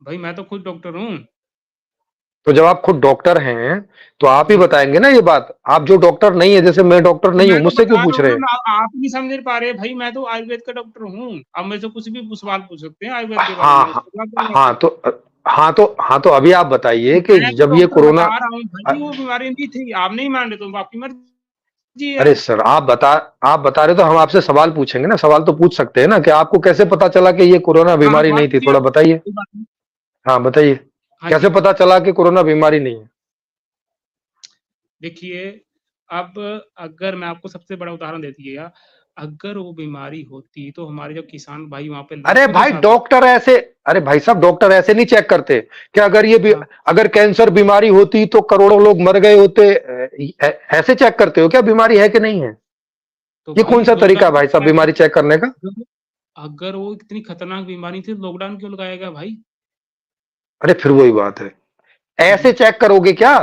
भाई मैं तो खुद डॉक्टर हूँ। तो जब आप खुद डॉक्टर हैं तो आप ही जी। बताएंगे ना ये बात। आप जो डॉक्टर नहीं है, जैसे मैं डॉक्टर तो नहीं मैं हूं, तो मुझसे क्यों बता पूछ रहा रहे हूँ हैं? ना, आप नहीं समझ पा रहे भाई, मैं तो आयुर्वेद का डॉक्टर हूँ। अब मेरे से कुछ भी सवाल पूछ सकते हैं आयुर्वेद के बारे हाँ में, हाँ। उसको जवाब दूंगा। हाँ तो हाँ तो अभी आप बताइए कि मैं तो जब ये डॉक्टर कोरोना। बता रहा हूँ भाई, वो बीमारी नहीं थी, आप नहीं मान रहे तो आपकी मर्जी है। अरे सर, आप बता रहे तो हम आपसे सवाल पूछेंगे ना, सवाल तो पूछ सकते हैं ना कि आपको कैसे पता चला कि ये कोरोना हाँ हाँ, बीमारी सवाल नहीं थी, पूछिए थोड़ा आप, बताइए। कोई बात नहीं। हाँ बताइए, हाँ कैसे जी। पता चला कि कोरोना बीमारी नहीं है? देखिए, अब अगर मैं आपको सबसे बड़ा उदाहरण दे दिया, अगर वो बीमारी होती तो हमारे जो किसान भाई वहां पे अरे लाखों के भाई हिसाब से। डॉक्टर ऐसे, अरे भाई साहब डॉक्टर ऐसे नहीं चेक करते कि हाँ, अगर कैंसर बीमारी होती तो करोड़ों लोग मर गए होते। ऐसे चेक करते हो क्या बीमारी है कि नहीं है? तो ये कौन भाई सा तरीका है लॉकडाउन भाई साहब क्यों लगाया बीमारी चेक करने का? था? अगर वो इतनी खतरनाक बीमारी थी, लॉकडाउन क्यों लगाया गया भाई? अरे फिर वही बात है, ऐसे जी। चेक करोगे क्या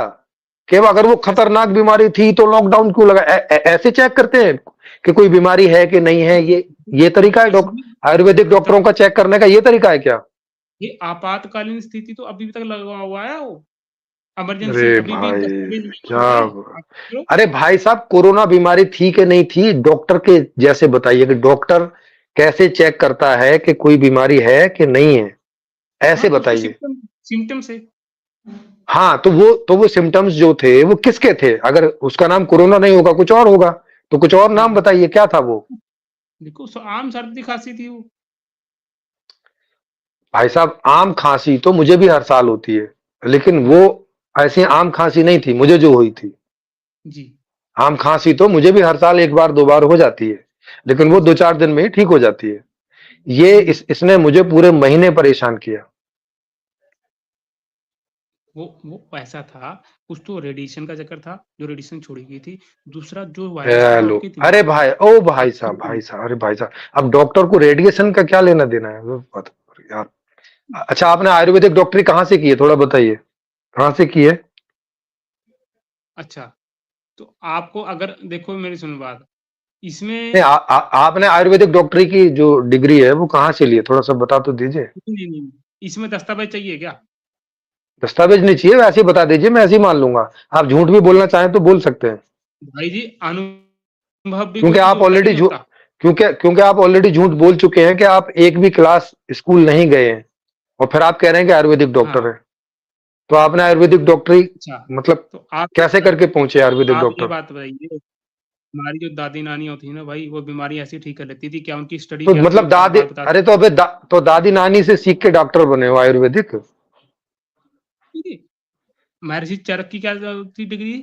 कि अगर वो कैसे? खतरनाक बीमारी थी तो लॉकडाउन क्यों लगा? ऐसे चेक करते हैं कि कोई बीमारी है कि नहीं है? ये तरीका है ऐसे भी आयुर्वेदिक डॉक्टरों का खतरनाक। चेक करने का, ये तरीका है क्या? ये आपातकालीन स्थिति तो अभी तक लगा हुआ है वो, इमरजेंसी अरे अभी भी भाई दस्तावेज नहीं क्या हुए हैं। हुआ? आप लो। अरे भाई साहब कोरोना बीमारी थी कि नहीं थी, डॉक्टर के जैसे बताइए कि डॉक्टर कैसे चेक करता है कि कोई बीमारी है कि नहीं है, हाँ, ऐसे उसके बताइए। सिम्टम सिम्टम से। हाँ तो वो सिम्टम्स जो थे वो किसके थे? अगर उसका नाम कोरोना नहीं होगा, कुछ और होगा, तो कुछ और हाँ नाम हाँ, बताइए क्या था वो? देखो आम सर्दी खांसी थी वो। भाई साहब आम खांसी तो मुझे भी हर साल होती है, लेकिन वो ऐसी आम खांसी नहीं थी मुझे जो हुई थी। जी। आम खांसी तो मुझे भी हर साल एक बार दो बार हो जाती है, लेकिन वो दो जी। चार दिन में ही ठीक हो जाती है। ये जी। इसने मुझे पूरे महीने परेशान किया। वो ऐसा था, कुछ तो रेडिएशन का चक्कर था, जो रेडिएशन छोड़ी गई थी। दूसरा जो वायरस था वो हेलो, आपके अरे दिमाग में भाई, ओ आप भाई साहब, ठीक भाई नहीं। साहब, अरे भाई साहब, अब डॉक्टर को रेडिएशन का क्या लेना देना है वो यार। अच्छा, आपने आयुर्वेदिक डॉक्टरी कहाँ से की है, थोड़ा बताइए, कहाँ से की है? अच्छा, तो आपको अगर देखो मेरी सुनो बात, नहीं, इसमें आपने आयुर्वेदिक डॉक्टरी की जो डिग्री है वो कहाँ से ली है, थोड़ा सा बता तो दीजिए। नहीं, नहीं, इसमें दस्तावेज चाहिए क्या? दस्तावेज नहीं चाहिए, वैसे ही बता दीजिए, मैं ऐसे ही मान लूंगा। आप झूठ भी बोलना चाहें तो बोल सकते हैं। भाई जी, अनुभव भी क्योंकि कुछ आप होता कि ऑलरेडी नहीं झूठ होता? क्योंकि क्योंकि आप ऑलरेडी झूठ बोल चुके हैं कि आप एक भी क्लास स्कूल नहीं गए हैं, और फिर आप कह रहे हैं कि आयुर्वेदिक डॉक्टर हाँ। है। तो आपने आयुर्वेदिक डॉक्टरी अच्छा, मतलब तो आप कैसे करके पहुंचे आयुर्वेदिक आप ये डॉक्टर? बात बताइए, हमारी जो दादी नानी होती है ना भाई, वो बीमारी ऐसी ठीक कर लेती थी, क्या उनकी स्टडी तो क्या थी? मतलब एक दादी, बात बता अरे तो अबे तो दादी नानी से सीख के डॉक्टर बने हो आयुर्वेदिक? सकती? महर्षि चरक की क्या थी डिग्री?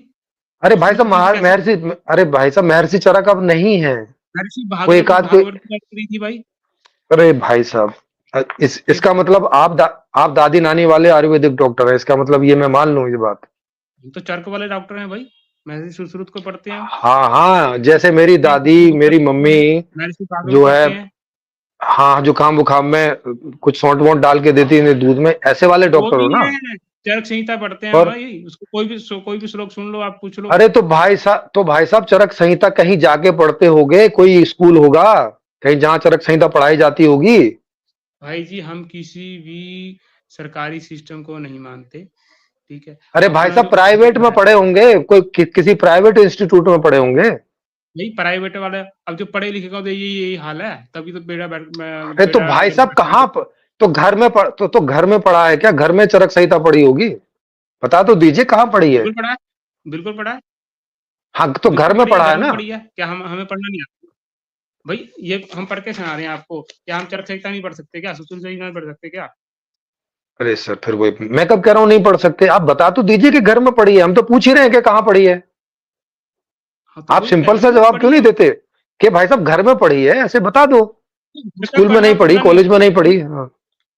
अरे भाई उसमें साहब की थी कैसे? महर्षि, अरे भाई साहब महर्षि चरक अब नहीं है। महर्षि कोई एक आध कोई, भागवत की क्या डिग्री थी भाई? अरे भाई साहब, फिर इसका मतलब आप दादी नानी वाले आयुर्वेदिक डॉक्टर है, इसका मतलब ये मैं मान लूं ये बात? हम तो चरक वाले डॉक्टर हैं भाई, महर्षि सुश्रुत को पढ़ते हैं हम। हाँ हाँ, जैसे मेरी दादी, महर्षि मेरी गुप्त पढ़ते मम्मी हैं, महर्षि भागवत जो है, पढ़ते हैं। हाँ जुकाम बुखाम में कुछ सौंठ वोंठ डाल के देती है दूध में, ऐसे वाले वो डॉक्टर हो भी ना? है, चरक संहिता पढ़ते हैं और भाई, उसको कोई भी श्लोक सुन लो, आप पूछ लो। अरे तो भाई साहब चरक संहिता कहीं जाके पढ़ते होगे, कोई स्कूल होगा कहीं जहां चरक संहिता पढ़ाई जाती होगी? भाई जी, हम किसी भी सरकारी सिस्टम को नहीं मानते, ठीक है? अरे भाई अपना साहब जो प्राइवेट धर्म में है, पढ़े होंगे, किसी प्राइवेट इंस्टीट्यूट में पढ़े होंगे। यही प्राइवेट वाला, अब जो पढ़े लिखे का तो यही हाल है, तभी तो अरे तो बेड़ा भाई गर्क साहब कर रहे कहाँ हैं। तो घर में तो घर में पढ़ा है क्या? घर में चरक संहिता पढ़ी होगी, बता तो दीजिए कहाँ पढ़ी है? बिल्कुल पढ़ा है, बिल्कुल पढ़ा है, हाँ तो घर बिल्कुल में पढ़ी है, पढ़ा है घर में ना? पढ़ी है, क्या हम हमें पढ़ना नहीं आता? भाई ये हम पढ़ के सुना रहे हैं आपको, क्या हम चरक संहिता नहीं पढ़ सकते क्या? सुश्रुत संहिता नहीं पढ़ सकते क्या? अरे सर फिर वही मैं कब कह रहा हूँ नहीं पढ़ सकते, आप बता तो दीजिए कि घर में पढ़ी है, हम तो पूछ ही रहे हैं कि कहाँ पढ़ी है। हाँ, तो आप वही कह सिंपल रहा हूँ सा ना, जवाब क्यों पढ़ी नहीं है। देते कि भाई साहब घर में पढ़ी है, ऐसे बता दो। घर पे स्कूल में पढ़ना नहीं पढ़ी, पढ़ना नहीं कॉलेज में होता नहीं भाई। पढ़ी, हाँ।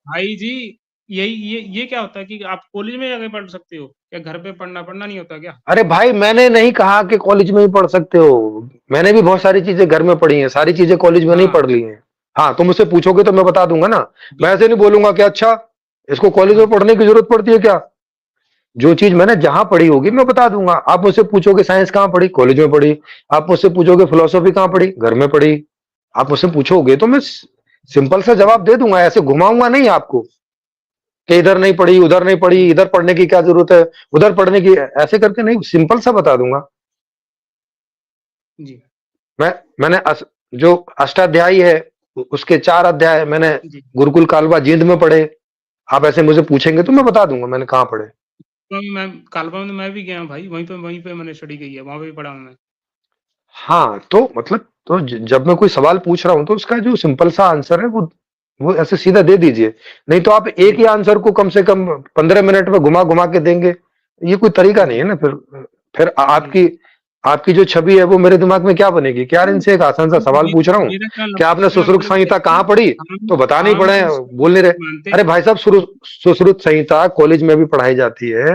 भाई जी, यही ये क्या होता है कि आप कॉलेज में जाके पढ़ सकते हो क्या? घर पे पढ़ना पढ़ना नहीं होता क्या? अरे भाई मैंने नहीं कहा कि कॉलेज में ही पढ़ सकते हो, मैंने भी बहुत सारी चीजें घर में पढ़ी हैं, सारी चीजें कॉलेज में नहीं हाँ। पढ़ ली हैं। हाँ तो मुझसे पूछोगे तो मैं बता दूंगा ना। मैं ऐसे नहीं बिल्कुल। बोलूंगा कि अच्छा इसको कॉलेज में हाँ। पढ़ने की जरूरत पड़ती है क्या। जो चीज मैंने जहां पढ़ी होगी हाँ। मैं बता दूंगा। आप मुझसे पूछोगे साइंस कहाँ पढ़ी, कॉलेज में पढ़ी। आप मुझसे पूछोगे फिलोसॉफी कहाँ पढ़ी, घर में पढ़ी। आप मुझसे पूछोगे तो मैं सिंपल सा जवाब दे दूंगा, ऐसे घुमाऊंगा नहीं आपको। कि इधर नहीं पढ़ी, उधर नहीं पढ़ी, इधर पढ़ने की क्या जरूरत है, उधर पढ़ने की, ऐसे करके नहीं, सिंपल सा बता दूंगा। जी, मैंने जो अष्टाध्यायी है उसके 4 अध्याय मैंने जी। गुरुकुल कालवा जींद में पढ़े। आप ऐसे मुझे पूछेंगे तो मैं बता दूंगा मैंने कहाँ पढ़े। तो मैं कालवा में मैं भी गया हूँ भाई, वहीं पे मैंने स्टडी की है, वहाँ पे भी पढ़ा हूँ मैं। हाँ, तो मतलब तो जब मैं कोई सवाल पूछ रहा हूं तो उसका जो सिंपल सा आंसर है वो ऐसे सीधा दे दीजिए। नहीं तो आप एक जी, ही आंसर को कम से कम 15 मिनट में घुमा घुमा के देंगे, ये कोई तरीका नहीं जी, है ना फिर। जी। आपकी आपकी जो छवि है वो मेरे दिमाग में क्या बनेगी कि यार नहीं, इनसे एक आसान सा सवाल पूछ रहा हूँ मेरा कि आपने मेरा सुश्रुत मतलब ये संहिता है कहाँ कि पढ़ी, हम तो बता नहीं हम पड़े, उसको बोल नहीं रहे। मानते अरे हैं। भाई साहब, सुश्रुत संहिता कॉलेज में भी पढ़ाई जाती है,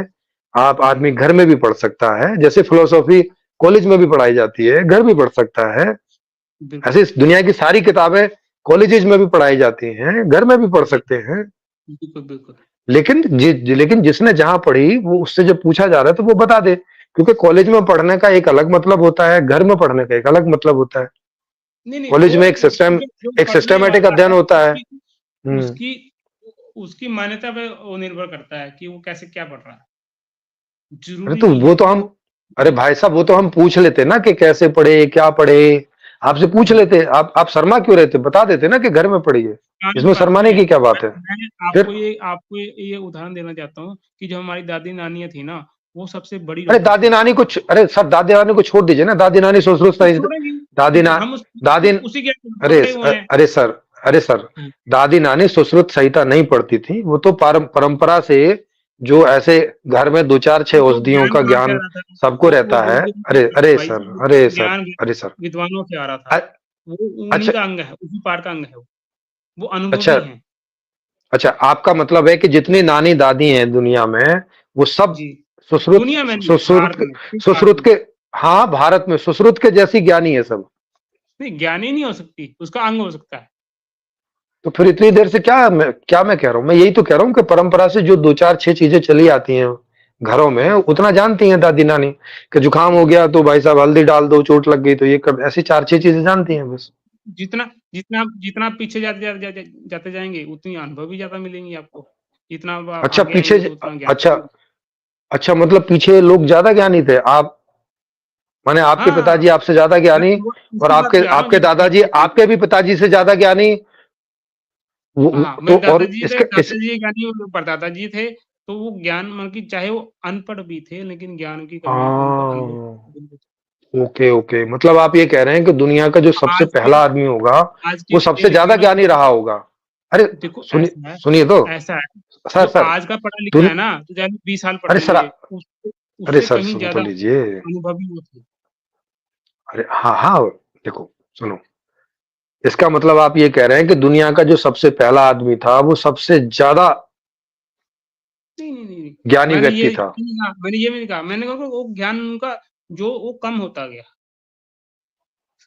आप जी, आदमी घर में भी पढ़ सकता है, जैसे फिलोसॉफी कॉलेज में भी पढ़ाई जाती है, घर भी पढ़ सकता है। बिल्कुल, ऐसे इस दुनिया की सारी किताबें कॉलेजेस में भी पढ़ाई जाती हैं, घर में भी पढ़ जी, सकते हैं। बिल्कुल, बिल्कुल। लेकिन जिसने जहां पढ़ी वो उससे जब पूछा जा रहा है तो वो बता दे, क्योंकि कॉलेज में पढ़ने का एक अलग मतलब होता है, घर में पढ़ने का एक अलग मतलब होता है। नहीं, नहीं, कॉलेज वो में जो जो एक पढ़ने सिस्टमेटिक वाला अध्ययन है होता है। उसकी हम्म। उसकी उसकी मान्यता पे वो निर्भर करता है कि वो कैसे क्या पढ़ रहा है। अरे ज़रूरी तो नहीं वो है तो कि हम वो अरे भाई साहब, वो तो हम पूछ लेते ना कि कैसे पढ़े, क्या पढ़े, आपसे पूछ जी, लेते। आप शर्मा क्यों रहते, बता देते ना कि घर में पढ़िए। पुरानी इसमें बात शर्माने है। की क्या बात है मैं फिर। आपको ये उदाहरण देना चाहता हूँ कि जो हमारी दादी-नानियाँ थी ना, वो सबसे बड़ी अरे डॉक्टर थी। अरे सर, दादी नानी को छोड़ दीजिए ना, दादी नानी सुश्रुत तो संहिता, छोड़ेंगे, दादी ना हम दादी उसी ज्ञान से तो अरे बड़े हुए हैं। अरे सर, अरे सर, हुँ, दादी नानी सुश्रुत संहिता नहीं पढ़ती थी, वो तो परंपरा से जो ऐसे घर में दो चार छह वो औषधियों ज्ञान का कहाँ से आ ज्ञान रहा था? सबको वो रहता है। गुरुकुल अरे में अरे भाई सर, साहब अरे सर, ज्ञान अरे सर, विद्वानों से आ रहा था। अ- वो उन्हीं अच्छा, का अंग है, उसी पाठ का अंग है वो। वो अच्छा, अनुभवी हैं। अच्छा, आपका मतलब है कि जितनी नानी दादी हैं दुनिया में वो सब जी, सुश्रुत दुनिया में नहीं, सुश्रुत भारत में, सिर्फ भारत सुश्रुत में। के, हाँ भारत में सुश्रुत के जैसी ज्ञानी है सब। नहीं, ज्ञानी नहीं हो सकती, उसका अंग हो सकता है। तो फिर इतनी देर से क्या मैं कह रहा हूँ, मैं यही तो कह रहा हूँ कि परंपरा से जो दो चार छह चीजें चली आती हैं घरों में, जी, उतना जानती हैं दादी नानी, कि जुकाम हो जी। गया तो भाई साहब हल्दी डाल दो, चोट लग गई तो ये कर, ऐसी चार छह चीजें जानती हैं बस। जितना जितना जितना आप पीछे जाते जाएँगे, उतनी अनुभव भी ज़्यादा मिलेंगी आपको। जितना अब आप अच्छा आगे पीछे आएँगे तो उतना ज्ञान अच्छा, भी। अच्छा, मतलब पीछे लोग ज्यादा ज्ञानी थे, आप माने आपके हाँ, पिताजी आपसे ज्यादा मैं ज्ञानी, वो और उसी बात पे जा रहा हूँ आपके जो दादाजी आपके भी पिताजी से ज्यादा ज्ञानी। हाँ, तो मेरे और दादाजी थे, इसके इस दादाजी ज्ञानी और परदादा जी थे, तो वो ज्ञान मतलब कि चाहे वो अनपढ़ भी थे, लेकिन ज्ञान की कमी उनको अनुभव बिल्कुल। ओके, ओके, मतलब आप ये कह रहे हैं कि दुनिया का जो सबसे आज के पहला आदमी होगा आज के वो सबसे ज्यादा जनरेशन में ज्ञानी रहा होगा। अरे देखो सुनिए, सुनिए तो ऐसा है, सर, जो सर, आज का पढ़ा लिखा दुन है ना, तो चाहे 20 साल पढ़ अरे सर, लेंगे, उससे अरे उससे सर, कहीं सुन तो ज़्यादा लीजिए। अनुभवी वो थे। अरे हाँ, हाँ, देखो, सुनो, इसका मतलब आप ये कह रहे हैं कि दुनिया का जो सबसे पहला आदमी था वो सबसे ज्यादा नहीं, नहीं, नहीं, नहीं। ज्ञानी व्यक्ति था। मैंने ये भी नहीं कहा, मैंने कहा कि वो ज्ञान उनका जो वो कम होता गया,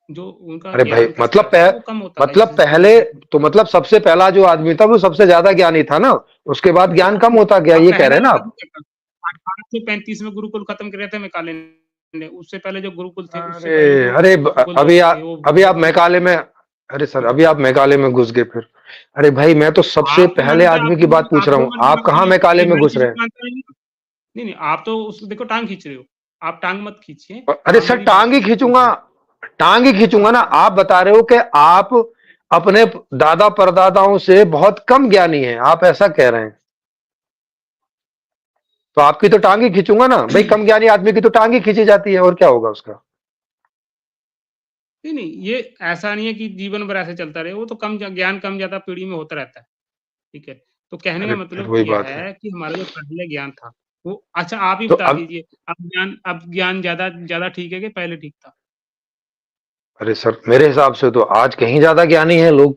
जो उनका अरे भाई, ज्ञान का स्तर था, वो कम होता गया मतलब जैसे पहले, तो मतलब सबसे पहला जो आदमी था वो सबसे ज्यादा ज्ञानी था ना, उसके बाद ज्ञान कम होता गया, हाँ, ये कह रहे पहला हैं ना तो आप। तभी तक था। 1835 में गुरुकुल खत्म करे थे मैकाले ने, उससे पहले जो गुरुकुल थे, उससे अरे पहले जो अरे गोलवाल थे, वो अभी आप मैकाले में, अरे सर, अभी आप मैकाले में घुस गए फिर। अरे भाई, मैं तो सबसे आप तो पहले मानते हैं, आदमी की बात पूछ आप रहा जो हूँ, मानते आप हैं कहाँ ये मैकाले ये में हमारी घुस चीज़ें रहे तो मानते नहीं। नहीं, नहीं, आप तो उस देखो टाँग खींच रहे हो। आप टाँग मत खींचिए, हैं। अरे आप सर, मेरी बात को सुनिए। टांग ही हाँ, खींचूंगा ना, आप बता रहे हो कि आप अपने दादा परदादाओं से बहुत कम ज्ञानी हैं, आप ऐसा कह रहे हैं, तो आपकी तो टांग ही खींचूंगा ना भाई, कम ज्ञानी आदमी की तो टांग ही खींची जाती है, और क्या होगा उसका। नहीं, नहीं, ये ऐसा नहीं है कि जीवन भर ऐसे चलता रहे, वो तो कम ज ज्ञान कम ज़्यादा पीढ़ी में होता रहता है, ठीक है? तो कहने का अरे फिर मतलब वही ये बात है। है कि हमारा जो पहले ज्ञान था, वो अच्छा आप ही तो बता अब, दीजिए, अब ज्ञान ज़्यादा ज़्यादा ठीक है कि पहले ठीक था? अरे सर, मेरे हिसाब से तो आज कहीं ज्यादा ज्ञानी है लोग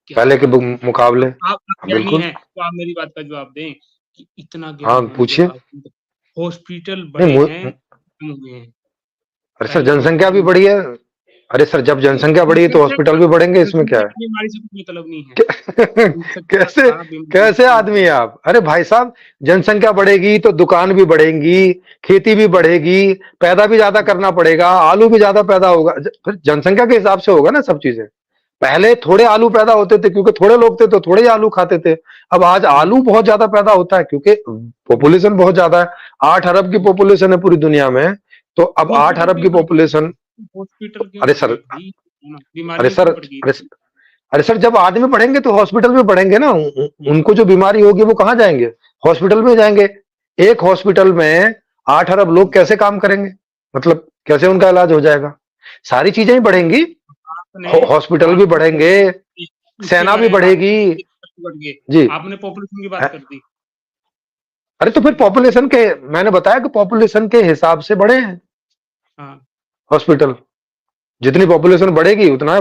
क्या पहले के बात है! मुकाबले। आप हाँ, ज्ञानी बिल्कुल। हैं, तो आप मेरी बात का जवाब दें कि इतना हाँ, ज्ञान होने के पूछिए। बावजूद हॉस्पिटल नहीं बड़े हैं, कम हुए हैं। अरे सर, पहले जनसंख्या भी हॉस्पिटल बढ़ी है। अरे सर, जब नहीं, जनसंख्या बढ़ी है तो जनसंख्या हॉस्पिटल का भी बढ़ेंगे, इसमें क्या जनसंख्या है। का बीमारी से कोई मतलब नहीं है। जनसंख्या कैसे का बीमारी कैसे से कोई आदमी मतलब है आप, अरे भाई साहब, जनसंख्या बढ़ेगी तो दुकान भी बढ़ेंगी, खेती भी जी, बढ़ेगी, पैदा भी ज्यादा जी, करना पड़ेगा, आलू भी ज्यादा पैदा होगा, फिर जनसंख्या के हिसाब से होगा ना सब चीजें। पहले थोड़े आलू पैदा होते थे क्योंकि थोड़े लोग थे तो थोड़े ही आलू खाते थे। अब आज हुँ, आलू बहुत ज्यादा पैदा होता है क्योंकि हुँ, पॉपुलेशन बहुत ज्यादा है। 8 अरब की हुँ। पॉपुलेशन है पूरी दुनिया में। तो अब आठ हॉस्पिटल अरब क्यों की बढ़ गए? पॉपुलेशन। हॉस्पिटल क्यों अरे बढ़ सर, गए भाई? है ना, अरे बीमारियाँ सर, क्यों बढ़ गई? अरे अरे सर, जब आदमी बढ़ेंगे तो हॉस्पिटल में बढ़ेंगे ना। उनको जो बीमारी होगी वो कहाँ जाएंगे? हॉस्पिटल में जाएंगे। एक हॉस्पिटल में 8 अरब लोग कैसे काम करेंगे? मतलब कैसे उनका इलाज हो जाएगा? सारी चीजें ही बढ़ेंगी। आपने हॉस्पिटल भी आपने बढ़ेंगे, इससे सेना भी बड़े बात बढ़ेगी। बढ़ गए। जी। आपने पॉपुलेशन की बात अ- कर दी, अरे तो फिर ठीक है? पॉपुलेशन के, मैंने बताया कि पॉपुलेशन के हिसाब से बढ़े हैं हाँ, हॉस्पिटल। जितनी पॉपुलेशन बढ़ेगी उतना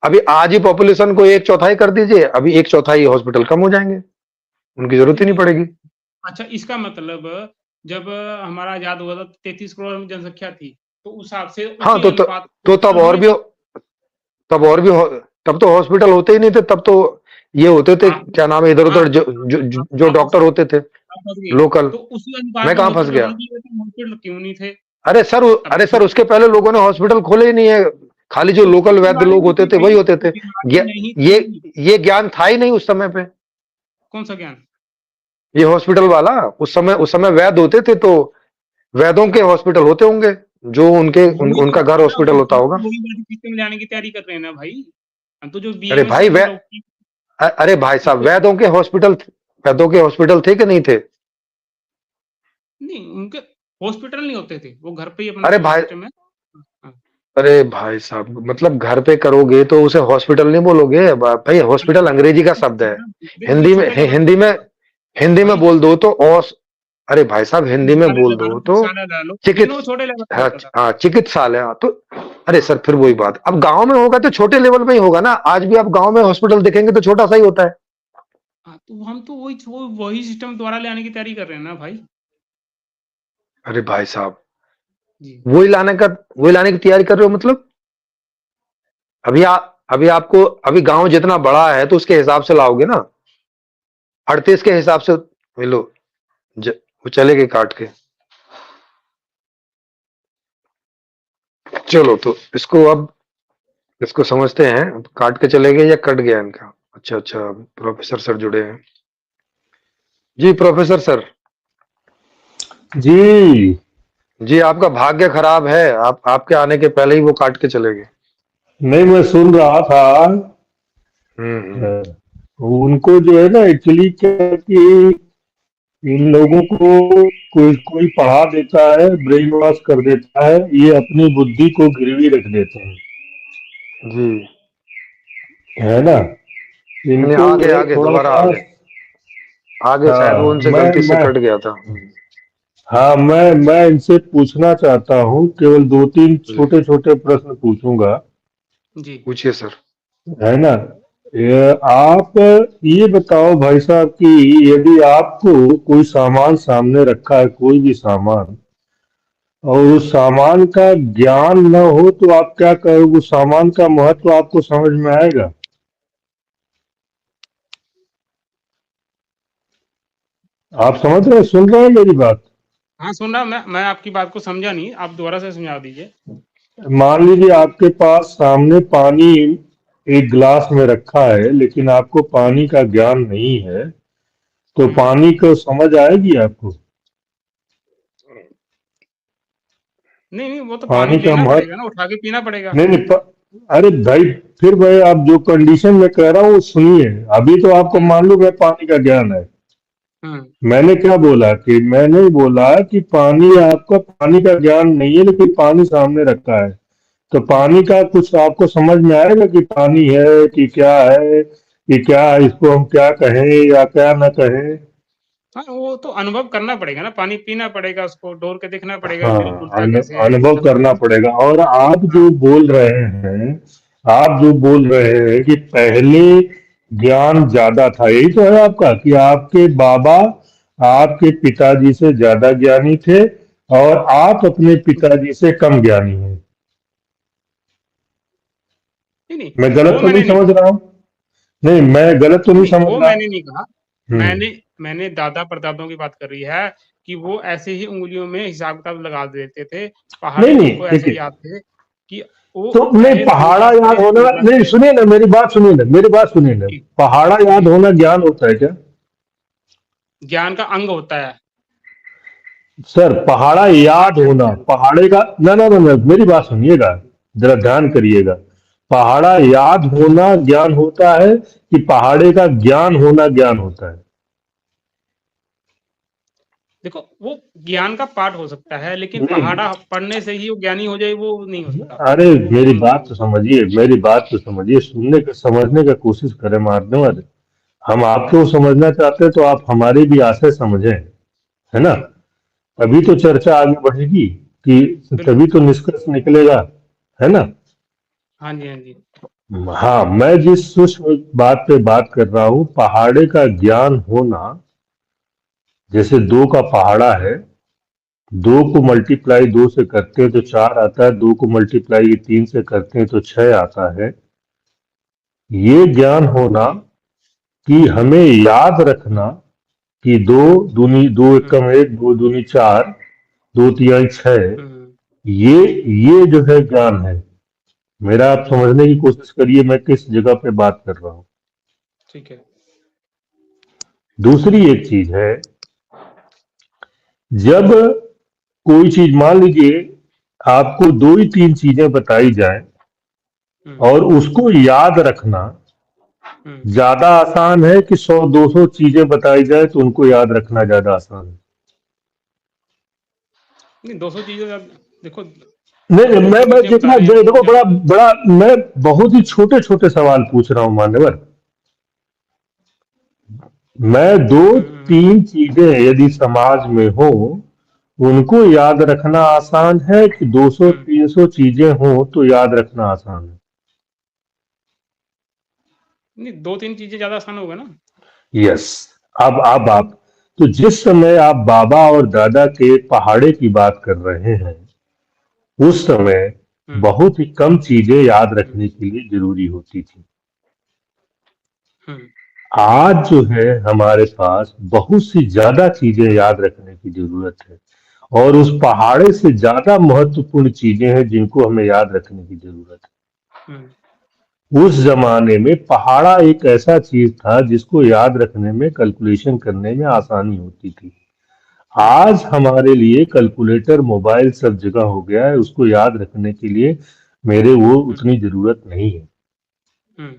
अभी आज ही पॉपुलेशन को एक चौथाई कर दीजिए, अभी एक चौथाई हॉस्पिटल कम हो जाएंगे, उनकी जरूरत ही नहीं, नहीं नहीं। पड़ेगी। अच्छा, इसका मतलब जब हमारा आज़ाद हुआ था 33 करोड़ जनसंख्या थी, तो उस हिसाब से हाँ उसी अनुपात तो तब हॉस्पिटल और होने भी, चाहिए। तब और भी तब तो हॉस्पिटल होते ही नहीं थे। तब तो ये होते थे, आप क्या नाम है, इधर आप उधर जो आप डॉक्टर होते थे आप फँस गए। लोकल। तो उसी अनुपात मैं में कहाँ फंस हॉस्पिटल गया? होने चाहिए थे, हॉस्पिटल क्यों नहीं थे? अरे सर, अब अरे सर, जो उसके पहले लोगों ने हॉस्पिटल खोले ही नहीं है। खाली जो तो लोकल वैद्य बीमारी लोग नहीं होते थी थे वही भाई, होते तो थे। बीमारी ये नहीं ये थी। ये ज्ञान था ही नहीं उस समय पे। कौन-सा ज्ञान? ये हॉस्पिटल वाला, उस समय वैद्य होते थे तो वैद्यों के हॉस्पिटल होते होंगे, जो वही तो उनका घर ना, हॉस्पिटल होता हम होगा। तो वही वाली सिस्टम ले आने की तैयारी कर रहे हैं ना भाई। हम तो जो अरे बीएमएस भाई है, जो डॉक्टर अरे भाई साहब, जिसको वैद्यों के हॉस्पिटल थे कि नहीं थे? नहीं, उनके हॉस्पिटल नहीं होते थे, वो घर पे ही अपना अरे जो भाई, सिस्टम है। हाँ, अरे भाई साहब, मतलब घर पे करोगे तो उसे हॉस्पिटल नहीं बोलोगे भाई। हॉस्पिटल अंग्रेजी का शब्द है। जो हिंदी में छोटे लेवल हिंदी में हिंदी में भाई, बोल दो तो अरे भाई साहब, हिंदी में चिकित्सालय बोल लगा लो, दो तो चिकित्सालय लगा लो, लेकिन वो चिकित्स छोटे लेवल पे हाँ, होता था। हाँ, चिकित्सालय। हाँ, तो अरे हाँ, सर, फिर वही बात, अब गांव में होगा तो छोटे लेवल पे ही होगा ना। आज भी आप गांव में हॉस्पिटल देखेंगे तो छोटा सा ही होता है। हाँ, तो हम तो वही सिस्टम दोबारा ले आने की तैयारी कर रहे हैं ना भाई। अरे भाई साहब, जी। वही लाने की तैयारी कर रहे हो मतलब? अभी आपको, अभी गांव जितना बड़ा है तो उसके हिसाब से लाओगे ना। 38 के हिसाब से मिलो। वो चले गए काट के। चलो तो इसको समझते हैं। अब काट के चले गए या कट गया इनका? अच्छा, अच्छा, प्रोफेसर सर जुड़े हैं। जी प्रोफेसर सर। जी। जी, आपका भाग्य खराब है, आपके आने के पहले ही वो काट के चले गए। नहीं, मैं सुन रहा था। हम्म। अ, उनको जो है ना, एक्चुअली क्या है कि इन लोगों को कोई कोई पढ़ा देता है, ब्रेन वॉश कर देता है, ये अपनी बुद्धि को गिरवी रख देते हैं, जी। है ना। नहीं, इनको आगे जो है आगे थोड़ा दोबारा सा। आगे शायद वो हाँ उनसे मैं गलती से मैं कट गया था। हाँ, मैं इनसे पूछना चाहता हूँ, केवल दो तीन जी, छोटे छोटे प्रश्न पूछूंगा, जी। पूछिए सर। है ना। आप ये बताओ भाई साहब कि यदि आपको कोई सामान सामने रखा है, कोई भी सामान, और उस सामान का ज्ञान न हो तो आप क्या करोगे? उस सामान का महत्व आपको समझ में आएगा? आप समझ रहे हैं, सुन रहे हैं मेरी बात? हाँ, सुन रहा, मैं आपकी बात को समझा नहीं, आप दोबारा से समझा दीजिए। मान लीजिए आपके पास सामने पानी एक गिलास में रखा है, लेकिन आपको पानी का ज्ञान नहीं है, तो हुँ। पानी को समझ आएगी आपको? नहीं, नहीं, वो तो पानी पानी का लेना महत्व। पड़ेगा ना, उठा के पीना पड़ेगा। नहीं, नहीं, अरे भाई, फिर भाई आप जो कंडीशन में कह रहा हूँ वो सुनिए। अभी तो आपको हुँ, मान लो मैं पानी का ज्ञान है। हुँ, मैंने क्या बोला कि मैंने बोला कि पानी, आपका पानी का ज्ञान नहीं है, लेकिन पानी सामने रखा है, तो हुँ। पानी का कुछ आपको समझ में आएगा कि पानी है कि क्या है, कि क्या इसको हम क्या कहें या क्या ना कहें? हाँ, वो तो अनुभव करना पड़ेगा ना, पानी पीना पड़ेगा, उसको डोल के देखना पड़ेगा कि हाँ, खुलता कैसे है, अनुभव चलता करना कैसे पड़ेगा। और हाँ, आप जो बोल रहे हैं कि पहले ज्ञान ज्यादा था, यही तो है आपका, कि आपके बाबा आपके पिताजी से ज्यादा ज्ञानी थे और आप अपने पिताजी से कम ज्ञानी हैं। नहीं, नहीं, मैं गलत वो तो नहीं मैंने नहीं समझ कहा। रहा हूँ? नहीं, मैं गलत तो नहीं, नहीं नहीं, समझ वो रहा? मैंने नहीं कहा। हम्म। मैंने मैंने दादा-परदादाओं की बात कर रही है कि वो ऐसे ही उँगलियों में हिसाब-किताब लगा देते थे। नहीं, पहाड़ी नहीं, उनको ऐसे देखिए। याद थे कि वो तो नहीं, पहले दो पहाड़ा बात याद करें, होना, तीन बात नहीं करें। सुनिए ना, मेरी बात सुनिए ना। जी, पहाड़ा याद जी। होना ज्ञान होता है क्या? ज्ञान का अंग होता है। सर पहाड़ा याद पार्ट है होना, ज्ञान का। पहाड़े का, ना ना ना ना, मेरी बात सुनिएगा, जरा ध्यान करिएगा। पहाड़ा याद होना ज्ञान होता है कि पहाड़े का ज्ञान होना ज्ञान होता है? देखो, वो ज्ञान का पार्ट हो सकता है, लेकिन नहीं, पहाड़ा पढ़ने से ही वो ज्ञानी हो जाए, वो नहीं हो सकता। अरे वो मेरी अंग है बात वो। तो समझिए, मेरी बात तो समझिए, सुनने का समझने का कोशिश करें माध्यम। हम आपको समझना चाहते हैं तो आप हमारे भी आशय समझें, है ना? तभी तो चर्चा आगे बढ़ेगी, कि बिल्कुल। तभी तो निष्कर्ष निकलेगा, है ना? हाँ जी, हाँ जी। हाँ, मैं जिस सूक्ष्म बात पे बात कर रहा हूँ, पहाड़े का ज्ञान होना, जैसे दो का पहाड़ा है, दो को मल्टीप्लाई दो से करते हैं तो जी। चार आता है, दो को मल्टीप्लाई तीन से करते हैं तो छह आता है। ये ज्ञान होना कि हमें याद रखना कि दो दूनी दो हुँ, एकम एक, दो दूनी चार, दो तिहाई छह, हुँ। ये ये जो है ज्ञान है। मेरा आप समझने की कोशिश करिए मैं किस जगह पे बात कर रहा हूँ। ठीक है। दूसरी एक चीज है, जब कोई चीज मान लीजिए आपको दो ही तीन चीजें बताई जाए हुँ, और उसको याद रखना हुँ। ज्यादा आसान है कि 100-200 चीजें बताई जाए तो उनको याद रखना ज्यादा आसान है? नहीं, 200 चीज़ें आप देखो, नहीं नहीं, 200 मैं चीज़ें बता जितना रहे हैं देखो, जब। बड़ा बड़ा, मैं बहुत ही छोटे छोटे सवाल पूछ रहा हूं मान्यवर। मैं दो हुँ, हुँ, हुँ। तीन चीजें यदि समाज में हो, उनको याद रखना आसान है कि 200 हुँ। 300 चीजें हो तो याद रखना आसान है? नहीं, 2-3 चीज़ें ज़्यादा आसान होगा ना? यस। अब आप, तो जिस समय आप बाबा और दादा के पहाड़े की बात कर रहे हैं, उस समय हुँ, बहुत ही कम चीजें याद हुँ, रखने के लिए जरूरी होती थी। हुँ, आज जो है हमारे पास बहुत सी ज्यादा चीजें याद रखने की जरूरत है, और उस पहाड़े से ज्यादा महत्वपूर्ण चीजें हैं जिनको हमें याद रखने की जरूरत हुँ, है। उस जमाने में पहाड़ा एक ऐसा चीज था जिसको याद रखने में, कैलकुलेशन करने में आसानी होती थी। हुँ, आज हमारे लिए कैलकुलेटर, मोबाइल सब जगह हो गया है, उसको याद रखने के लिए मेरे वो हुँ, उतनी जरूरत नहीं है। हुँ।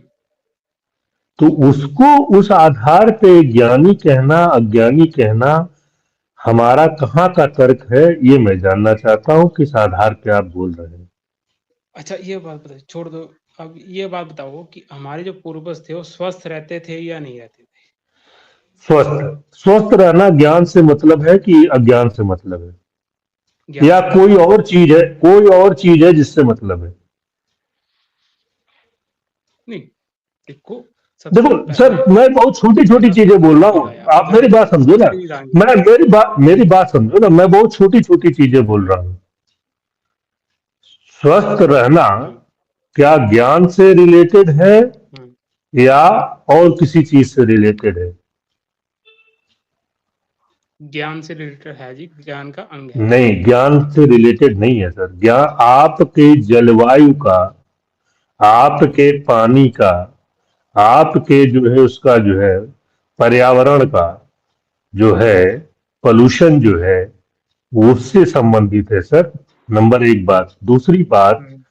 तो उसको उस आधार पे ज्ञानी कहना, अज्ञानी कहना, हमारा कहाँ का तर्क है, ये मैं जानना चाहता हूँ, किस आधार पे आप बोल रहे हैं? अच्छा, ये बात बताइए, छोड़ दो। अब ये बात बताओ कि हमारे जो पूर्वज थे, वो स्वस्थ रहते थे या नहीं रहते थे? स्वस्थ स्वस्थ रहना ज्ञान से मतलब है कि अज्ञान से मतलब है, ज्ञान या से कोई मतलब है। और चीज है, कोई और चीज है जिससे मतलब है? नहीं, देखो, सबसे देखो सर, पहले मैं बहुत छोटी छोटी ऐसा चीजें बोल रहा नहीं हूँ, भाई, आप आप मेरी बात समझो ना। समझ नहीं रहे हैं। मैं मेरी बात समझो ना, मैं बहुत छोटी छोटी चीजें बोल रहा हूँ। स्वस्थ रहना हुँ, क्या ज्ञान से रिलेटेड है हुँ। या और किसी चीज से रिलेटेड है? ज्ञान से रिलेटेड है जी, ज्ञान का अंग है। नहीं, ज्ञान से रिलेटेड नहीं है सर। ज्ञान आपके जलवायु का, आपके पानी का, आपके जो है उसका जो है पर्यावरण का जो है पोल्यूशन जो है, उससे संबंधित है सर। नंबर एक बात। दूसरी बात, हुँ,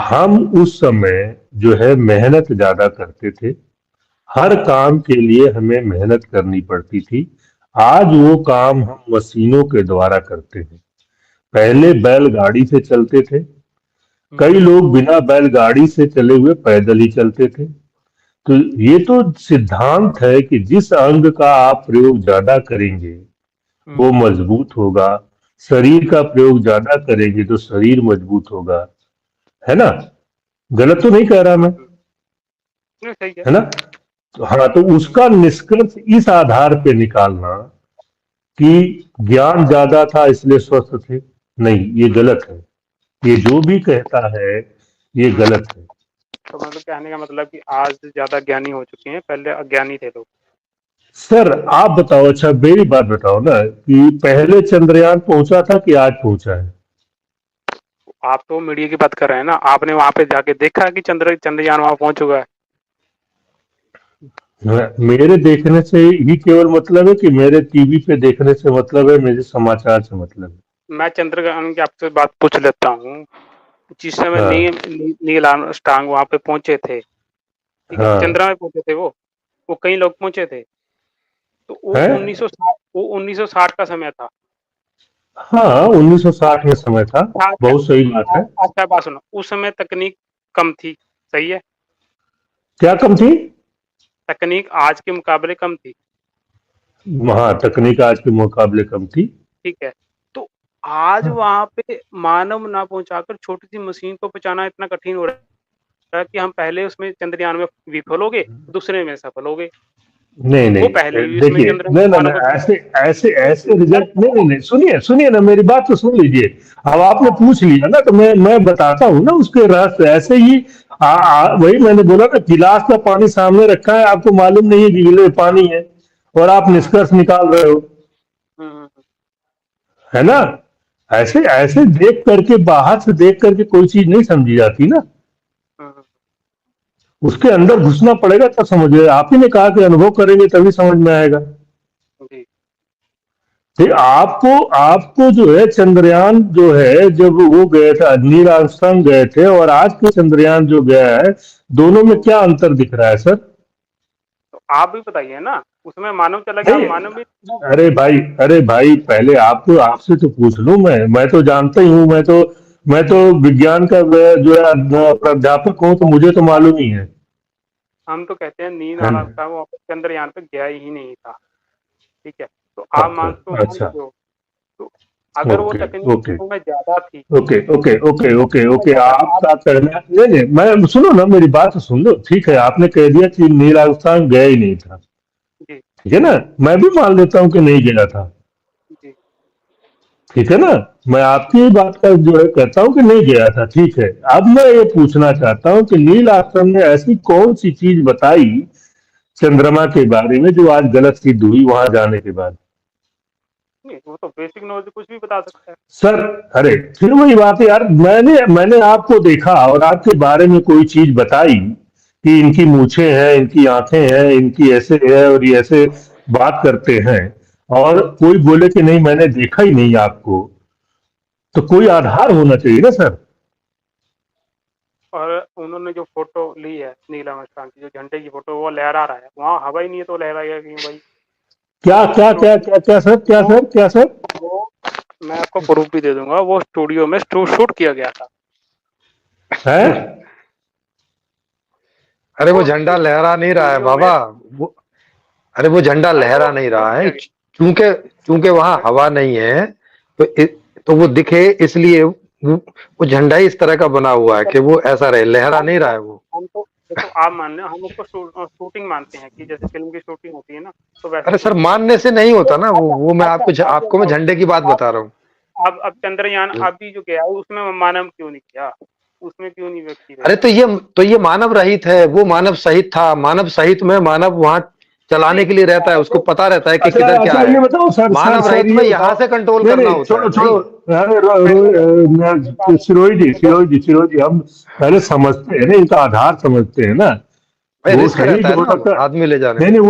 हम उस समय जो है मेहनत ज्यादा करते थे, हर काम के लिए हमें मेहनत करनी पड़ती थी। आज वो काम हम मशीनों के द्वारा करते हैं। पहले बैलगाड़ी से चलते थे, हुँ, कई लोग बिना बैलगाड़ी से चले हुए पैदल ही चलते थे। तो ये तो सिद्धांत है कि जिस अंग का आप प्रयोग ज्यादा करेंगे हुँ, वो मजबूत होगा, शरीर का प्रयोग ज्यादा करेंगे तो शरीर मजबूत होगा, है ना? गलत तो नहीं कह रहा मैं, हुँ। नहीं, सही है। है ना? तो हाँ, तो हुँ, उसका निष्कर्ष इस आधार पे निकालना कि ज्ञान ज्यादा था इसलिए स्वस्थ थे, नहीं, ये गलत है। ये जो भी कहता है ये हुँ। गलत है। तो मतलब कहने का मतलब कि आज ज़्यादा ज्ञानी हो चुके हैं, पहले अज्ञानी थे लोग। सर आप बताओ, अच्छा मेरी बात बताओ ना, कि पहले चंद्रयान पहुंचा था कि आज पहुंचा है? आप तो मीडिया की बात कर रहे हैं ना, आपने वहां पे जाके देखा कि चंद्रयान वहां पहुंच चुका है? मेरे देखने से ही केवल मतलब है कि मेरे टीवी पे देखने से मतलब है, मेरे समाचार से मतलब है? मैं चंद्रयान की आपसे बात पूछ लेता हूँ। जिस समय हाँ नील आर्मस्ट्रांग वहां पे पहुंचे थे, ठीक है, हाँ चंद्रमा पे पहुंचे थे वो कई लोग पहुंचे थे। तो वो है। 1960 का समय था। हाँ 1960 में समय था। अच्छा, बहुत सही बात है। अच्छा बात सुनो, उस समय तकनीक कम थी, सही है? क्या कम थी? तकनीक आज के मुकाबले कम थी, हाँ तकनीक आज के मुकाबले कम थी। ठीक है। तो आज हाँ। वहां पे मानव ना पहुंचाकर छोटी सी मशीन को पहुंचाना इतना कठिन हो रहा है कि हम पहले उसमें चंद्रयान में विफल हो गए, दूसरे में सफल हो गए। नहीं वो नहीं, पहले भी उसमें देखिए, नहीं ना मानव ना, को ऐसे ऐसे तो ऐसे मैं रिजल्ट, नहीं नहीं नहीं, सुनिए सुनिए ना, मेरी बात तो सुन लीजिए। अब आपने पूछ लिया ना, तो मैं बताता हूँ ना उसके रहस्य। ऐसे ही वही मैंने बोला ना, गिलास का पानी सामने रखा है, आपको मालूम नहीं है कि गिले पानी है, और आप हाँ, निष्कर्ष निकाल रहे हो, हम्म, है ना? ऐसे ऐसे देख करके, बाहर से देख करके कोई चीज नहीं समझी जाती ना, हम्म, उसके अंदर घुसना पड़ेगा तब समझ। आप ही ने कहा कि अनुभव करेंगे तभी समझ में आएगा। जी। फिर आपको आपको जो है चंद्रयान जो है, जब वो गए थे, नील आर्मस्ट्रांग गए थे, और आज के चंद्रयान जो गया है, दोनों में क्या अंतर दिख रहा है सर? तो आप भी बताइए ना, उसमें मानव चला गया, नहीं, मानव भी। अरे भाई, पहले आपको आपसे तो पूछ लूं। मैं तो जानता ही हूँ। मैं तो विज्ञान का जो है प्राध्यापक हूँ, तो मुझे तो मालूम ही हम तो कहते हैं नील है ना? आर्मस्ट्रांग वहाँ पे चंद्रयान पे गया ही नहीं था, ठीक है। तो आप अच्छा मान अच्छा। लीजिए हो, तो अगर वो ओके तकनीक ओके में ज्यादा थी, ओके ओके ओके ओके में ओके, ज्यादा आप। आपका कहना, नहीं नहीं, मैं सुनो ना, मेरी बात तो सुन लो। ठीक है, आपने कह दिया कि नील आर्मस्ट्रांग गया ही नहीं था, जी, ठीक है ना? मैं भी मान लेता हूँ कि नहीं गया था, जी। ठीक है ना? मैं आपकी बात का जो है कहता हूँ कि नहीं गया था, ठीक है। अब मैं ये पूछना चाहता हूँ कि नील आर्मस्ट्रांग ने ऐसी कौन सी चीज बताई चंद्रमा के बारे में जो आज गलत सिद्ध हुई वहां जाने के बाद? नहीं, वो तो बेसिक नॉलेज कुछ भी बता सकता है। सर, अरे फिर वही बात है यार। मैंने आपको देखा और आपके बारे में कोई चीज बताई कि इनकी मूछें हैं, इनकी आंखें हैं, इनकी ऐसे है, और ये ऐसे बात करते हैं, और कोई बोले कि नहीं मैंने देखा ही नहीं आपको, तो कोई आधार होना चाहिए ना सर। और उन्होंने जो फोटो ली है नील आर्मस्ट्रांग की, जो झंडे की फोटो, वो लहरा रहा है, वहाँ हवा ही नहीं है तो लहराएगा क्यों भाई? क्या क्या तो क्या क्या क्या सर, क्या वो सर, क्या सर? वो मैं आपको प्रूफ भी दे दूंगा, वो स्टूडियो में शूट किया गया था। है? अरे वो वो झंडा लहरा नहीं रहा है स्टूडियो में, बाबा। वो अरे वो झंडा अरे लहरा वो नहीं शूट रहा है, किया क्योंकि क्योंकि वहां गया। हवा नहीं है। तो तो वो दिखे इसलिए वो झंडा ही इस तरह का बना हुआ है कि वो ऐसा रहे, लहरा हम नहीं रहा तो है वो। हम तो देखो, आप मान लो, हम उसको शूटिंग मानते हैं कि जैसे फिल्म की शूटिंग होती है ना, तो वैसे अरे सर, शूटिंग मानने है। से नहीं तो होता ना वो। अच्छा, मैं अच्छा, आप ये आपको मैं बताओ, झंडे की बात आप बता रहा हूँ। अब चंद्रयान अभी जो गया उसमें मानव क्यों नहीं किया? उसमें क्यों नहीं व्यक्ति अरे भेजा? तो ये मानव रहित है, वो मानव सहित था। मानव सहित में मानव वहां चलाने नहीं, के लिए रहता है, उसको पता रहता है कि अच्छा किधर क्या अच्छा, है। ये बताओ सर सर मानव सर, रहित ये में बताओ। यहां से कंट्रोल नहीं करना नहीं, होता छोड़ो है छोड़ो। नहीं। अरे पहले सिरोही जी, देखो, हम पहले समझते हैं ना, इनका आधार समझते हैं ना। भाई वो रिस्क सही रहता है जो हो ना सकता है। आदमी ले जाने नहीं में। नहीं,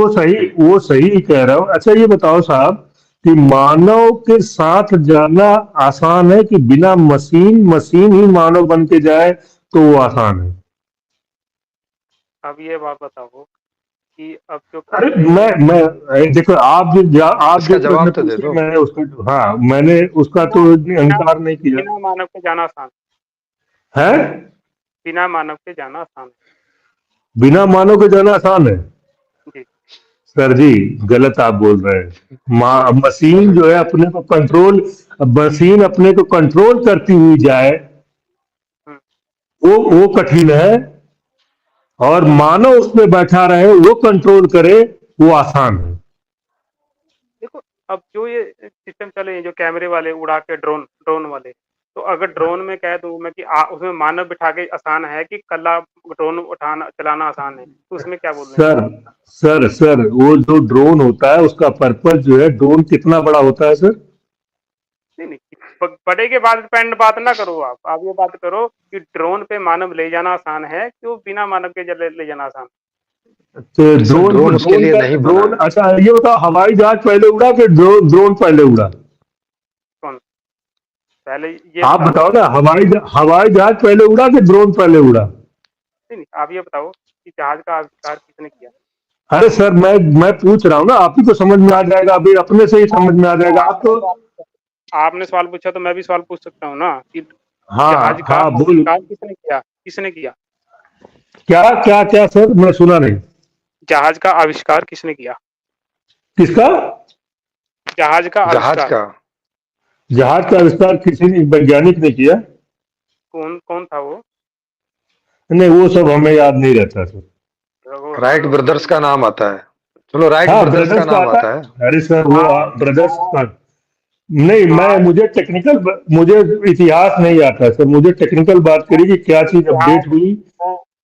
वो सही ही कह रहा हूँ। अच्छा ये बताओ साहब, कि मानव के साथ जाना आसान है कि बिना मशीन ही मानव बन के जाए तो वो आसान है? अब ये बात बताओ कि अब जो अरे पहले देखो, आप इसका जो जवाब प्रश्न तो दे पूछे, दो। मैंने उसका, हाँ मैंने उसका बिना तो बिना अंगीकार नहीं किया बिना मानव के जाना आसान है। है। बिना मानव के जाना आसान बिना मानव के जाना आसान है? है जी। सर जी, गलत आप बोल रहे हैं। मशीन जो है अपने को कंट्रोल, मशीन अपने को कंट्रोल करती हुई जाए, हम्म, वो कठिन है, और मानव उसमें बैठा रहे वो कंट्रोल करे, वो आसान है। देखो, अब जो ये सिस्टम चले हैं, जो कैमरे वाले उड़ा के, ड्रोन ड्रोन वाले, तो अगर ड्रोन में कह दूं मैं कि उसमें मानव बिठा के आसान है कि कल्ला ड्रोन उठाना चलाना आसान है, तो उसमें क्या बोलेंगे? सर सर, वो जो ड्रोन होता है उसका पर्पज जो है, ड्रोन कितना बड़ा होता है सर? नहीं नहीं, बड़े के बाद पेंड बात ना करो आप ये बात करो कि ड्रोन पे मानव ले जाना आसान है कि बिना मानव के ले जाना आसान। तो अरे सर ड्रोन ड्रोन उसके ड्रोन लिए का नहीं बना ड्रोन, है। अच्छा ये बताओ, हवाई जहाज पहले उड़ा कि ड्रोन पहले उड़ा? कौन पहले ये आप बता दो। बताओ ना, हवाई जहाज पहले उड़ा कि ड्रोन पहले उड़ा? नहीं नहीं, आप ये बताओ कि जहाज का आविष्कार किसने किया। अरे सर, मैं पूछ रहा हूँ ना, आप ही को समझ में आ जाएगा, अभी अपने से ही समझ में आ जाएगा। आप तो आपने सवाल पूछा तो मैं भी सवाल पूछ सकता हूँ ना कि जहाज हाँ का हाँ बोल। आविष्कार किसने किया। क्या क्या क्या सर, मैं सुना नहीं। जहाज का आविष्कार किसने किया। किसका? जहाज का जहाज आविष्कार का? जहाज का आविष्कार किसी ने, वैज्ञानिक ने किया? कौन कौन था वो। नहीं, वो सब हमें याद नहीं रहता सर। राइट ब्रदर्स का नाम आता है। चलो राइट हाँ, ब्रदर्स का ब्रदर्स का नाम आता आता है। है। अरे सर वो हाँ ब्रदर्स हाँ का नहीं, हाँ, मुझे इतिहास नहीं आता सर, मुझे टेक्निकल बात करी कि क्या चीज इतिहास अपडेट हुई।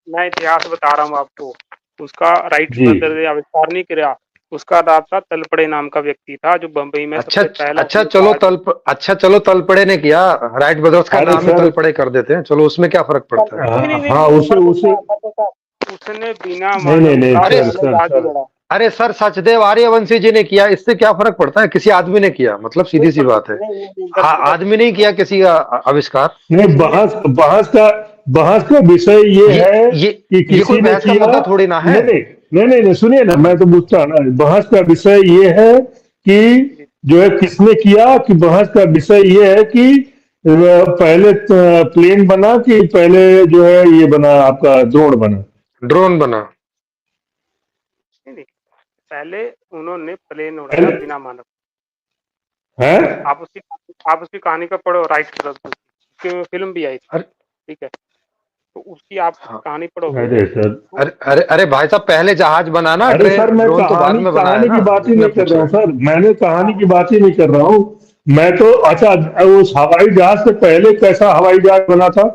मैं इतिहास बता रहा हूँ आपको। उसका राइट जी। ब्रदर ने आविष्कार नहीं किया। उसका नाम था तलपड़े नाम का व्यक्ति था जो बंबई में अच्छा सबसे पहला अच्छा, जहाज। चलो तलपड़े ने किया। राइट ब्रदर्स का अरे नाम ही सर, तलपड़े कर देते हैं, चलो उसमें क्या फर्क पड़ता है। नहीं नहीं नहीं हाँ नहीं, उसे उसे मत बता। उसने बिना नहीं नहीं मानव नहीं का अरे सर पहला सर जहाज सर। उड़ा। अरे सर सचदेव आर्यवंशी जी ने किया, इससे क्या फर्क पड़ता है, किसी आदमी ने किया, मतलब सीधी सी बिल्कुल बात है। नहीं नहीं नहीं, गलत गलत। आदमी नहीं किया किसी का आविष्कार। नहीं, उसने बहस का विषय ये ये है ये कि ये कोई किसी ने बहस का किया। मुद्दा थोड़ी ना है। नहीं नहीं नहीं नहीं नहीं, सुनिए ना, मैं तो पूछता ना, बहस का विषय ये है कि जो है किसने किया, कि बहस का विषय ये है कि पहले प्लेन बना कि पहले जो है ये बना, आपका ड्रोन बना? ड्रोन बना। नहीं नहीं, पहले उन्होंने प्लेन उड़ाया पहले बिना मानव। है। आप उसकी कहानी का पढ़ो राइट ब्रदर्स की फिल्म भी आई थी। अरे ठीक है, तो उसकी आप हाँ। कहानी पढ़ोगे अरे सर, तो अरे भाई साहब, पहले जहाज बनाना, अरे सर, मैं ड्रोन तो बाद कहानी में बनाया कहानी ना, की बात ही इसमें नहीं कर पूछ रहा रहे हूँ हैं। सर, मैंने कहानी की बात ही नहीं कर रहा हूँ। मैं तो, अच्छा, उस हवाई जहाज से पहले कैसा हवाई जहाज बना था?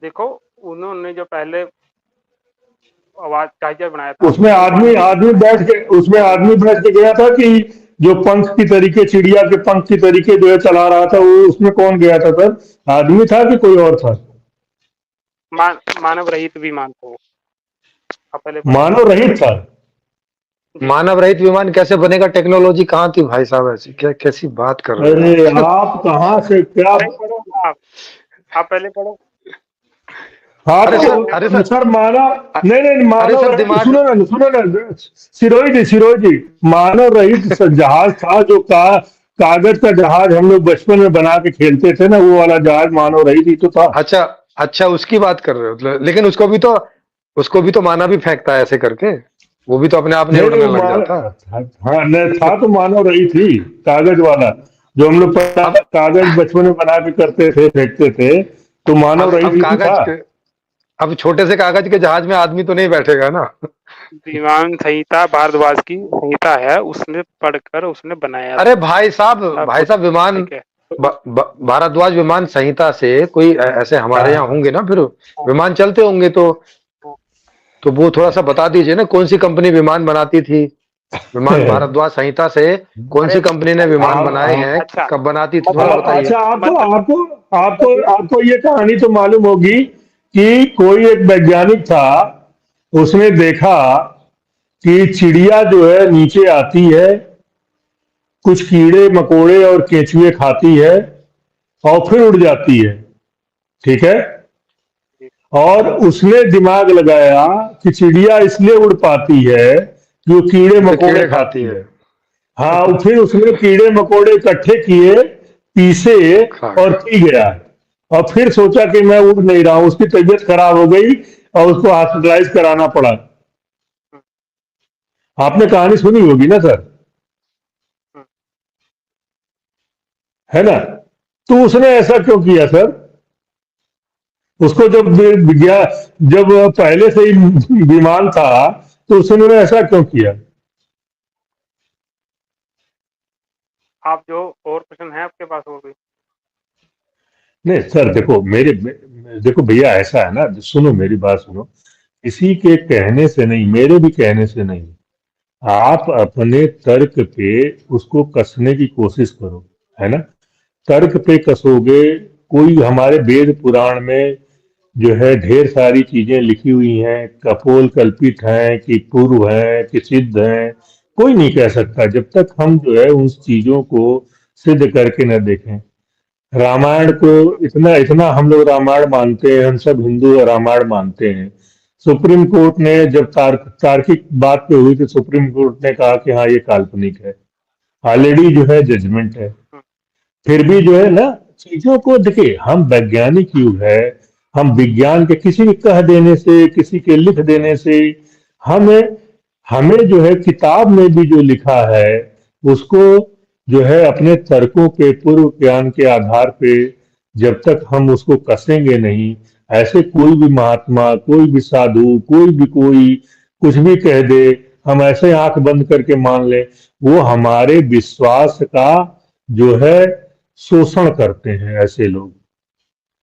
देखो, उन्होंने जो पहले आवाज जहाज बनाया था उसमें वो आदमी मानव ने आदमी बैठ के उसमें आदमी बैठ के गया था कि जो पंख की तरीके, चिड़िया के पंख की तरीके जो है चला रहा था, वो उसमें कौन गया था सर? आदमी था कि कोई और था? मानव रहित विमान को आप पहले पढ़ो। मानव रहित था। जी मानव रहित विमान कैसे बनेगा, टेक्नोलॉजी कहाँ थी भाई साहब, ऐसी क्या कैसी बात कर रहे हो अरे आप। आप कहाँ से क्या? पहले पढ़ो आप पहले पढ़ो। हाँ अरे सर, अरे तो सर, सर, मानव, अ- नहीं नहीं, अरे मानव सर रहित, दिमाग। सुनो ना, सिरोही जी, मानव रहित जहाज था जो कागज का जहाज हम लोग बचपन में बना के खेलते थे ना, वो वाला जहाज मानव रहित ही तो था। अच्छा अच्छा, उसकी बात कर रहे हो, लेकिन उसको भी तो माना भी फेंकता है ऐसे करके, वो भी तो अपने आप नहीं नहीं नहीं, उड़ने वो लग जाता। हाँ नहीं था, तो मानव रहित ही, कागज वाला, जो हम लोग अब कागज बचपन में बना के करते थे, फेंकते थे, तो मानव रहित अब ही तो था। कागज के अब छोटे से कागज के जहाज में आदमी तो नहीं बैठेगा ना। विमान संहिता भारद्वाज की संहिता है, उसने पढ़कर उसने बनाया अरे था। भाई आपको साहब, विमान ठीक है तो भारद्वाज विमान संहिता से कोई ऐसे हमारे यहाँ हाँ। होंगे ना, फिर विमान चलते होंगे, तो वो थोड़ा सा बता दीजिए ना, कौन सी कंपनी विमान बनाती थी। विमान भारद्वाज संहिता से कौन अरे सी कंपनी ने अच्छा विमान बनाए हैं, अच्छा कब बनाती थी, थोड़ा मतलब बताइए। अच्छा, आपको मतलब आपको आपको मतलब आपको ये कहानी तो मालूम होगी कि कोई एक वैज्ञानिक था, उसने देखा कि चिड़िया जो है नीचे आती है, कुछ कीड़े मकोड़े और केंचुए खाती है, और फिर उड़ जाती है। ठीक है। और उसने दिमाग लगाया कि चिड़िया इसलिए उड़ पाती है कि वो कीड़े तो मकोड़े कीड़े खाती खाती है। है। हाँ, फिर उसने कीड़े मकोड़े इकट्ठे किए, पीसे, खा और पी गया। और फिर सोचा कि मैं उड़ नहीं रहा हूं, उसकी तबीयत खराब हो गई और उसको हॉस्पिटलाइज कराना पड़ा। आपने कहानी सुनी होगी ना सर, है ना? तो उसने ऐसा क्यों किया सर? उसको जब पहले से ही विमान था, तो उसने ऐसा क्यों किया? आप जो और प्रश्न है आपके पास और भी। नहीं सर, देखो भैया, ऐसा है ना, सुनो मेरी बात सुनो। किसी के कहने से नहीं, मेरे भी कहने से नहीं, आप अपने तर्क पे उसको कसने की कोशिश करो, है ना। तर्क पे कसोगे, कोई हमारे वेद पुराण में जो है ढेर सारी चीजें लिखी हुई हैं, कपोल कल्पित हैं कि पूर्व हैं कि सिद्ध हैं, कोई नहीं कह सकता जब तक हम जो है उन चीजों को सिद्ध करके न देखें। रामायण को इतना इतना हम लोग रामायण मानते हैं, हम सब हिंदू रामायण मानते हैं। सुप्रीम कोर्ट ने जब तार्किक बात पे हुई तो सुप्रीम कोर्ट ने कहा कि हाँ ये काल्पनिक है, ऑलरेडी जो है जजमेंट है। फिर भी जो है ना, चीजों को देखिए, हम वैज्ञानिक युग है, हम विज्ञान के किसी भी कह देने से, किसी के लिख देने से, हमें हमें जो है किताब में भी जो लिखा है उसको जो है अपने तर्कों पे, पूर्व ज्ञान के आधार पे जब तक हम उसको कसेंगे नहीं, ऐसे कोई भी महात्मा, कोई भी साधु, कोई कुछ भी कह दे, हम ऐसे आंख बंद करके मान लें, वो हमारे विश्वास का जो है शोषण करते हैं ऐसे लोग।